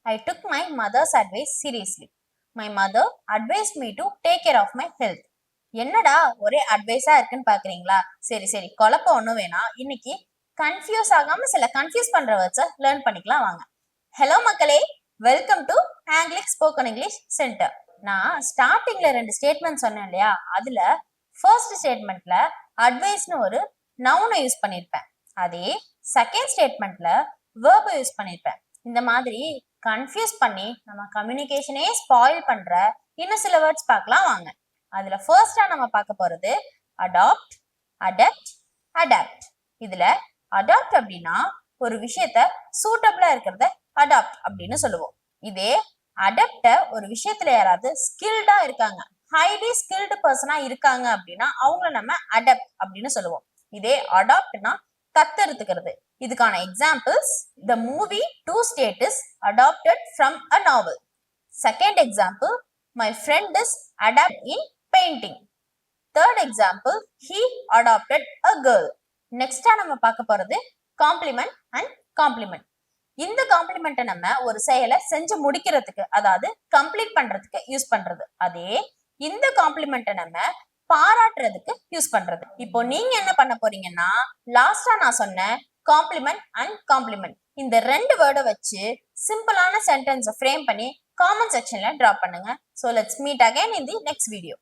I took my mother's advice seriously. My mother advised me to take care of my health. என்னடா ஒரே அட்வைஸா இருக்குன்னு பாக்குறீங்களா? சரி சரி, குழப்பம் ஒண்ணும் வேணாம். இன்னைக்கு கன்ஃபியூஸ் ஆகாம சில கன்ஃபியூஸ் பண்ற வேர்ட்ஸை லேர்ன் பண்ணிக்கலாம் வாங்க. ஹலோ மக்களே, welcome to Anglic spoken English centre. நான் ஸ்டார்டிங்ல 2 ஸ்டேட்மெண்ட் சொன்னேன் இல்லையா? அதுல ஃபர்ஸ்ட் ஸ்டேட்மெண்ட்ல அட்வைஸ்னு ஒரு நவுனை யூஸ் பண்ணிருப்பேன். அதே செகண்ட் ஸ்டேட்மெண்ட்ல வேர்பை யூஸ் பண்ணிருப்பேன். இந்த மாதிரி கன்ஃபியூஸ் பண்ணி நம்ம கம்யூனிகேஷனே ஸ்பாயில் பண்ற இன்னும் சில வேர்ட்ஸ் பார்க்கலாம் வாங்க. அதுல ஃபர்ஸ்டா நம்ம பார்க்க போறது அடாப்ட், அடப்ட், அடாப்ட். இதுல அடாப்ட் அப்படின்னா ஒரு விஷயத்த சூட்டபிளா இருக்கிறத அடாப்ட் அப்படின்னு சொல்லுவோம். இதே அடப்ட ஒரு விஷயத்துல யாராவது ஸ்கில்டா இருக்காங்க, ஹைலி ஸ்கில்டு பர்சனா இருக்காங்க அப்படின்னா அவங்கள நம்ம அடப்ட் அப்படின்னு சொல்லுவோம். இதே அடாப்ட்னா தத்தெடுத்துக்கிறது. இதுக்கான examples, the movie Two State is adopted from a novel. Second example, my friend is adept in painting. Third example, he adopted a girl. Next நம்ம பார்க்க போறது காம்ப்ளிமெண்ட் அண்ட் காம்ப்ளிமெண்ட். இந்த காம்ப்ளிமெண்ட்டை நம்ம ஒரு செயலை செஞ்சு முடிக்கிறதுக்கு, அதாவது கம்ப்ளீட் பண்றதுக்கு யூஸ் பண்றது. அதே இந்த காம்ப்ளிமெண்ட்டை நம்ம பாராட்டுறதுக்கு யூஸ் பண்றது. இப்போ நீங்க என்ன பண்ண போறீங்கன்னா, லாஸ்டா நான் சொன்ன காம்ப்ளிமெண்ட் அண்ட் காம்ப்ளிமெண்ட் இந்த 2 வேர்டை வச்சு சிம்பிளான சென்டென்ஸை ஃப்ரேம் பண்ணி காமெண்ட் செக்ஷன்ல டிராப் பண்ணுங்க. So let's meet again in the next video.